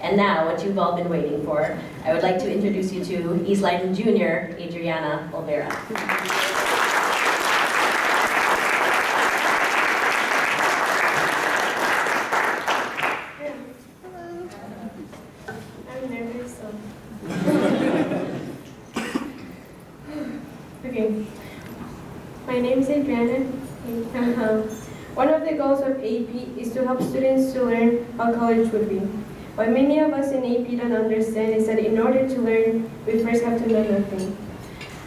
And now, what you've all been waiting for, I would like to introduce you to East Leyden Junior, Adriana Olvera. I'm nervous, so. Okay. My name is Adriana. One of the goals of AP is to help students to learn how college would be. What many of us in AP don't understand is that in order to learn, we first have to know nothing.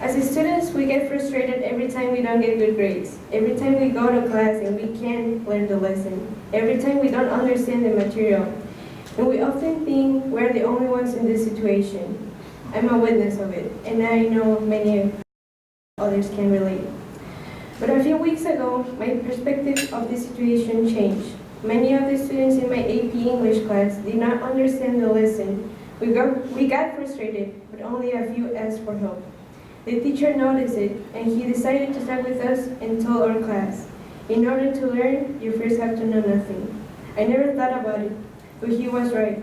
As students, we get frustrated every time we don't get good grades, every time we go to class and we can't learn the lesson, every time we don't understand the material. And we often think we're the only ones in this situation. I'm a witness of it, and I know many others can relate. But a few weeks ago, my perspective of the situation changed. Many of the students in my AP English class did not understand the lesson. We got frustrated, but only a few asked for help. The teacher noticed it, and he decided to start with us and told our class, in order to learn, you first have to know nothing. I never thought about it, but he was right.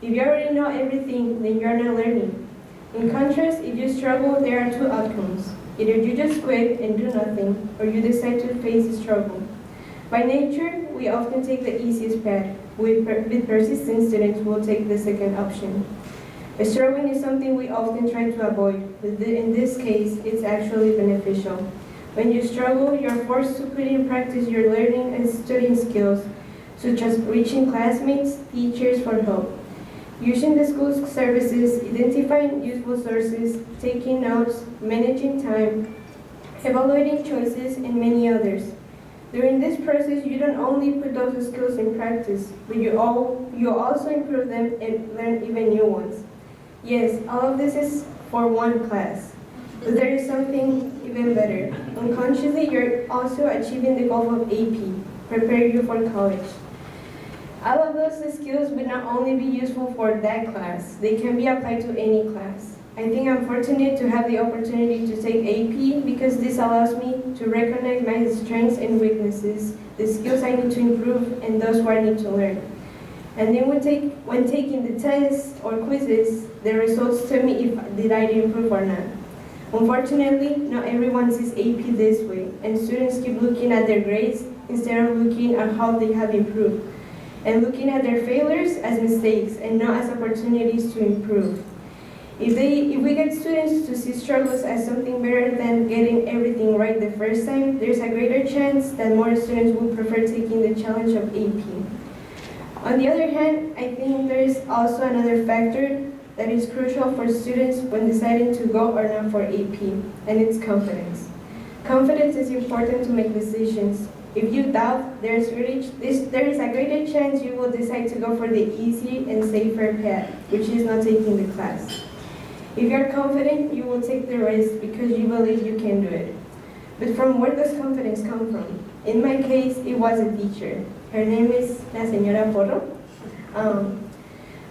If you already know everything, then you're not learning. In contrast, if you struggle, there are two outcomes. Either you just quit and do nothing, or you decide to face the struggle. By nature, we often take the easiest path. With persistent students, we'll take the second option. Struggling is something we often try to avoid, but in this case, it's actually beneficial. When you struggle, you're forced to put in practice your learning and studying skills, such as reaching classmates, teachers for help, using the school's services, identifying useful sources, taking notes, managing time, evaluating choices, and many others. During this process, you don't only put those skills in practice, but you also improve them and learn even new ones. Yes, all of this is for one class, but there is something even better. Unconsciously, you're also achieving the goal of AP, prepare you for college. All of those skills would not only be useful for that class, they can be applied to any class. I think I'm fortunate to have the opportunity to take AP because this allows me to recognize my strengths and weaknesses, the skills I need to improve, and those who I need to learn. And then when taking the tests or quizzes, the results tell me if did I improve or not. Unfortunately, not everyone sees AP this way, and students keep looking at their grades instead of looking at how they have improved, and looking at their failures as mistakes and not as opportunities to improve. If we get students to see struggles as something better than getting everything right the first time, there's a greater chance that more students will prefer taking the challenge of AP. On the other hand, I think there is also another factor that is crucial for students when deciding to go or not for AP, and it's confidence. Confidence is important to make decisions. If you doubt, there is a greater chance you will decide to go for the easy and safer path, which is not taking the class. If you're confident, you will take the risk because you believe you can do it. But from where does confidence come from? In my case, it was a teacher. Her name is La Señora Porro.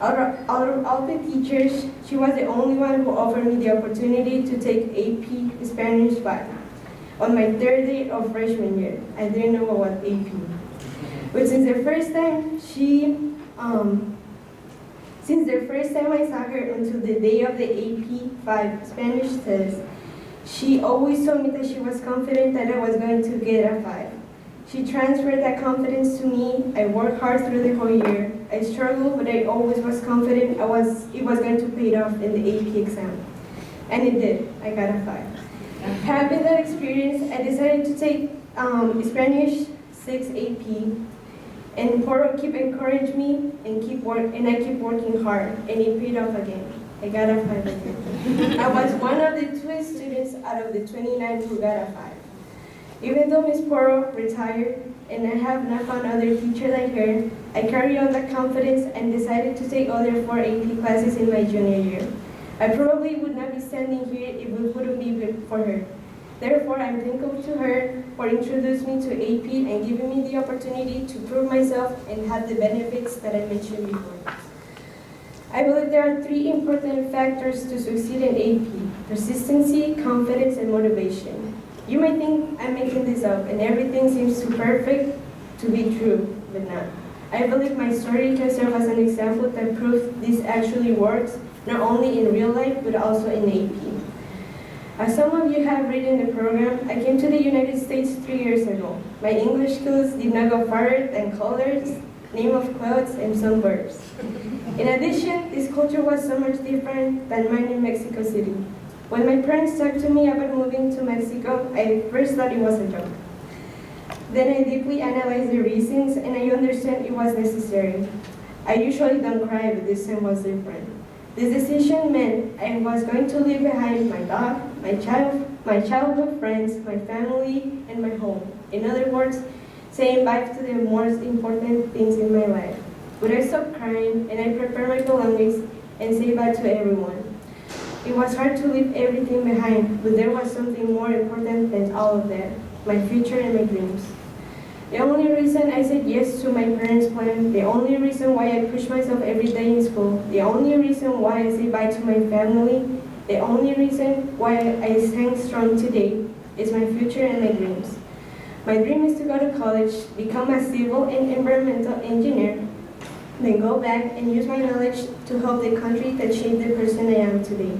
Out of all the teachers, she was the only one who offered me the opportunity to take AP Spanish 5. On my third day of freshman year, I didn't know what was AP. But since the first time I saw her until the day of the AP 5 Spanish test, she always told me that she was confident that I was going to get a 5. She transferred that confidence to me. I worked hard through the whole year. I struggled, but I always was confident it was going to pay off in the AP exam. And it did. I got a 5. Having that experience, I decided to take Spanish 6 AP, and Porro keep encouraging me and I keep working hard, and it paid off again. I got a 5 again. I was one of the 2 students out of the 29 who got a 5. Even though Ms. Porro retired and I have not found other teacher like her, I carried on that confidence and decided to take other 4 AP classes in my junior year. I probably would not be standing here if it wouldn't be for her. Therefore, I'm thankful to her for introducing me to AP and giving me the opportunity to prove myself and have the benefits that I mentioned before. I believe there are 3 important factors to succeed in AP: persistency, confidence, and motivation. You might think I'm making this up and everything seems too perfect to be true, but not. I believe my story can serve as an example that proves this actually works, not only in real life, but also in AP. As some of you have read in the program, I came to the United States 3 years ago. My English skills did not go farther than colors, name of clothes, and some verbs. In addition, this culture was so much different than mine in Mexico City. When my parents talked to me about moving to Mexico, I first thought it was a joke. Then I deeply analyzed the reasons, and I understand it was necessary. I usually don't cry, but this time was different. This decision meant I was going to leave behind my dog, my childhood friends, my family, and my home. In other words, saying bye to the most important things in my life. But I stopped crying, and I prepared my belongings and say bye to everyone. It was hard to leave everything behind, but there was something more important than all of that, my future and my dreams. The only reason I said yes to my parents' plan, the only reason why I push myself every day in school, the only reason why I say bye to my family, the only reason why I stand strong today is my future and my dreams. My dream is to go to college, become a civil and environmental engineer, then go back and use my knowledge to help the country that shaped the person I am today.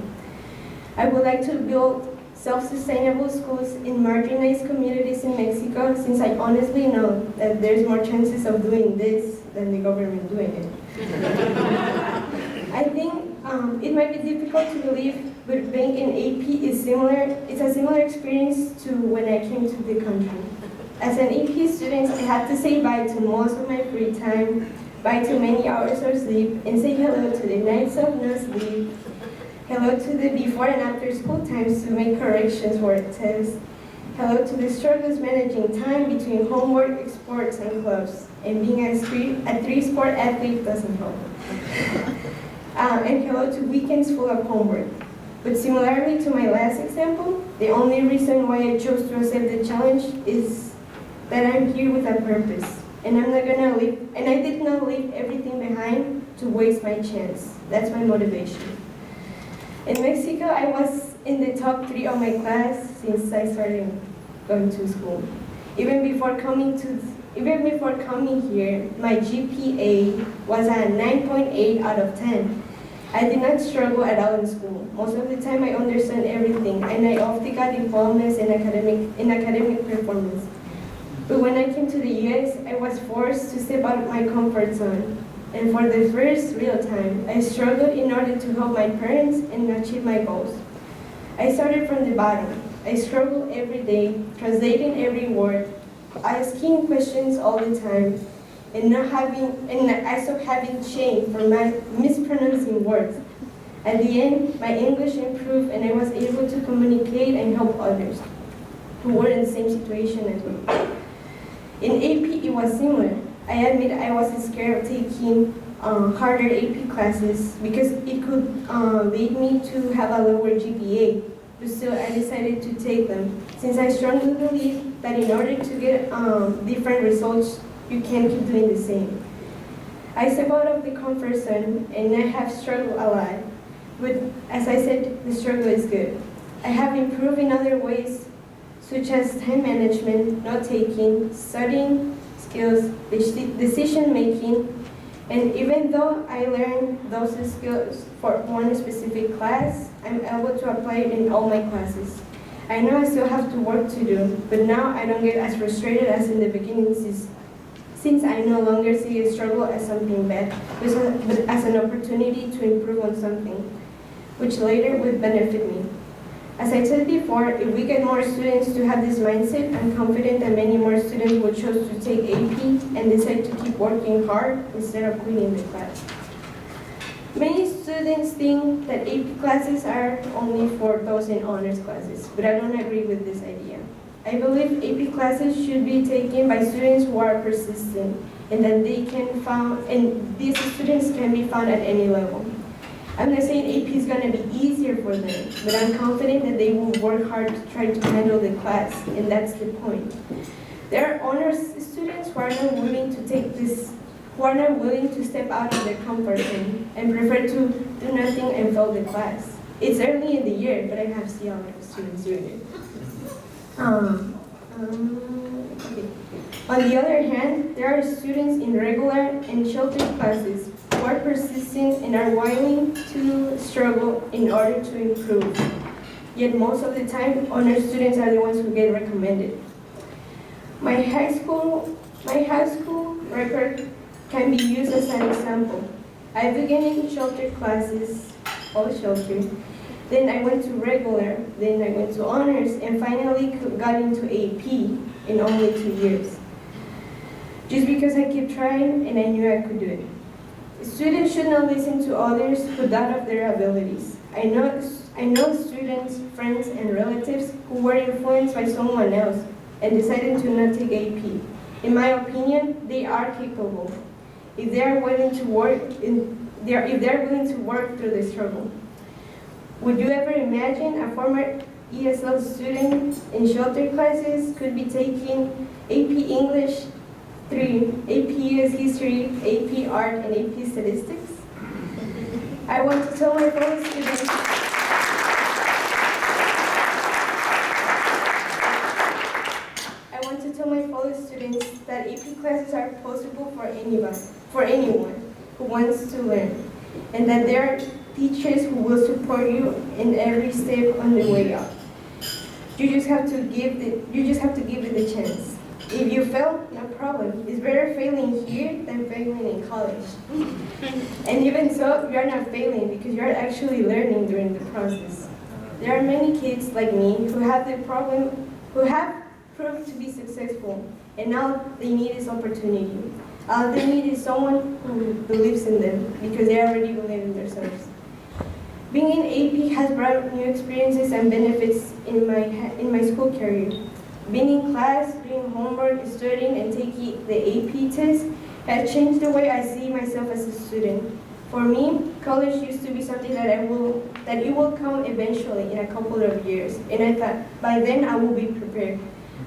I would like to build self-sustainable schools in marginalized communities in Mexico, since I honestly know that there's more chances of doing this than the government doing it. I think it might be difficult to believe, but being in AP is similar. It's a similar experience to when I came to the country. As an AP student, I had to say bye to most of my free time, bye to many hours of sleep, and say hello to the nights of no sleep, hello to the before and after school times to make corrections for tests, hello to the struggles managing time between homework, sports, and clubs, and being a three-sport athlete doesn't help. And hello to weekends full of homework. But similarly to my last example, the only reason why I chose to accept the challenge is that I'm here with a purpose, and I did not leave everything behind to waste my chance. That's my motivation. In Mexico, I was in the top 3 of my class since I started going to school. Even before coming here, my GPA was a 9.8 out of 10. I did not struggle at all in school. Most of the time I understand everything, and I often got diplomas in academic performance. But when I came to the US, I was forced to step out of my comfort zone. And for the first real time, I struggled in order to help my parents and achieve my goals. I started from the bottom. I struggled every day, translating every word, asking questions all the time, and I stopped having shame for my mispronouncing words. At the end, my English improved, and I was able to communicate and help others who were in the same situation as me. In AP, it was similar. I admit I was scared of taking harder AP classes because it could lead me to have a lower GPA, but still I decided to take them, since I strongly believe that in order to get different results, you can't keep doing the same. I step out of the comfort zone, and I have struggled a lot, but as I said, the struggle is good. I have improved in other ways, such as time management, note-taking, studying skills, decision-making, and even though I learned those skills for one specific class, I'm able to apply it in all my classes. I know I still have to work to do, but now I don't get as frustrated as in the beginning, since I no longer see a struggle as something bad, but as an opportunity to improve on something, which later would benefit me. As I said before, if we get more students to have this mindset, I'm confident that many more students will choose to take AP and decide to keep working hard instead of quitting the class. Many students think that AP classes are only for those in honors classes, but I don't agree with this idea. I believe AP classes should be taken by students who are persistent, and that these students can be found at any level. I'm not saying AP is going to be easier for them, but I'm confident that they will work hard to try to handle the class, and that's the point. There are honors students who are not willing to step out of their comfort zone and prefer to do nothing and fail the class. It's early in the year, but I have seen a lot of students doing it. Okay. On the other hand, there are students in regular and sheltered classes who are persistent and are willing to struggle in order to improve. Yet most of the time, honor students are the ones who get recommended. My high school record can be used as an example. I began in sheltered classes, all sheltered. Then I went to regular, then I went to honors, and finally got into AP in only 2 years. Just because I kept trying and I knew I could do it. Students should not listen to others who doubt of their abilities. I know students, friends, and relatives who were influenced by someone else and decided to not take AP. In my opinion, they are capable if they are willing to work through the struggle. Would you ever imagine a former ESL student in sheltered classes could be taking AP English 3, AP US History, AP Art, and AP Statistics? I want to tell my fellow students that AP classes are possible for anyone who wants to learn, and that there are teachers who will support you in every step on the way up. You just have to give it a chance. If you fail, no problem. It's better failing here than failing in college. And even so, you're not failing because you're actually learning during the process. There are many kids like me who have proved to be successful, and now they need this opportunity. All they need is someone who believes in them because they already believe in themselves. Being in AP has brought new experiences and benefits in my school career. Being in class, doing homework, studying, and taking the AP test has changed the way I see myself as a student. For me, college used to be something that it will come eventually in a couple of years, and I thought by then I will be prepared.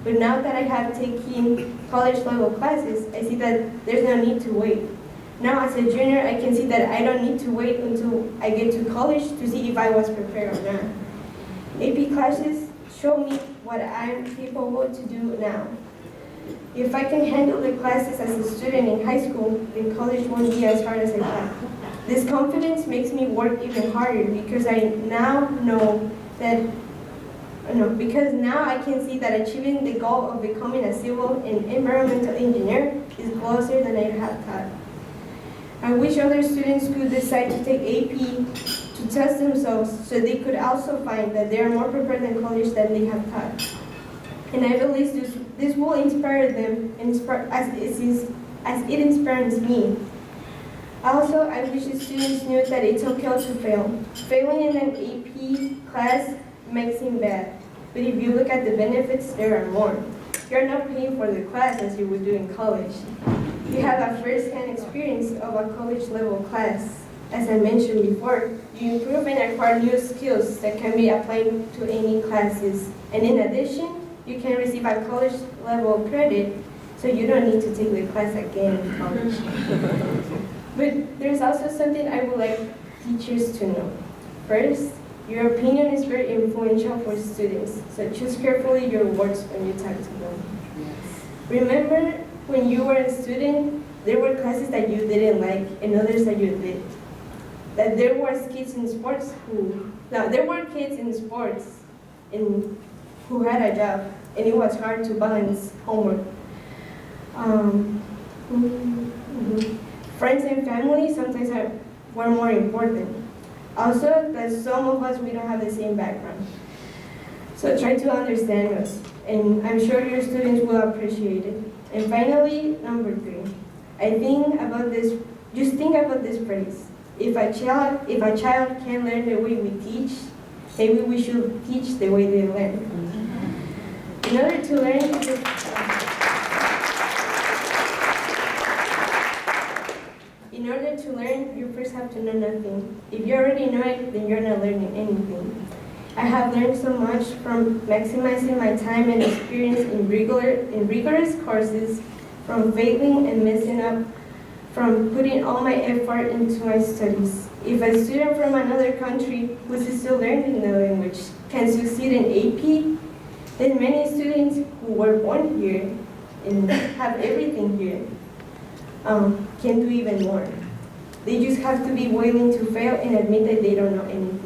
But now that I have taken college level classes, I see that there's no need to wait. Now as a junior, I can see that I don't need to wait until I get to college to see if I was prepared or not. AP classes show me what I'm capable to do now. If I can handle the classes as a student in high school, then college won't be as hard as I thought. This confidence makes me work even harder because I now know that because now I can see that achieving the goal of becoming a civil and environmental engineer is closer than I had thought. I wish other students could decide to take AP to test themselves so they could also find that they are more prepared than college than they have thought. And I believe this will inspire them as it inspires me. Also, I wish the students knew that it's okay to fail. Failing in an AP class might seem bad, but if you look at the benefits, there are more. You're not paying for the class as you would do in college. You have a first-hand experience of a college-level class. As I mentioned before, you improve and acquire new skills that can be applied to any classes. And in addition, you can receive a college-level credit, so you don't need to take the class again in college. But there's also something I would like teachers to know. First, your opinion is very influential for students, so choose carefully your words when you talk to them. Remember, when you were a student, there were classes that you didn't like and others that you did. That there were kids in sports who had a job, and it was hard to balance homework. Friends and family sometimes were more important. Also, that some of us, we don't have the same background. So try to understand us, and I'm sure your students will appreciate it. And finally, number 3, just think about this phrase. If a child can learn the way we teach, maybe we should teach the way they learn. In order to learn, you first have to know nothing. If you already know it, then you're not learning anything. I have learned so much from maximizing my time and experience in rigorous courses, from failing and messing up, from putting all my effort into my studies. If a student from another country who is still learning the language can succeed in AP, then many students who were born here and have everything here can do even more. They just have to be willing to fail and admit that they don't know anything.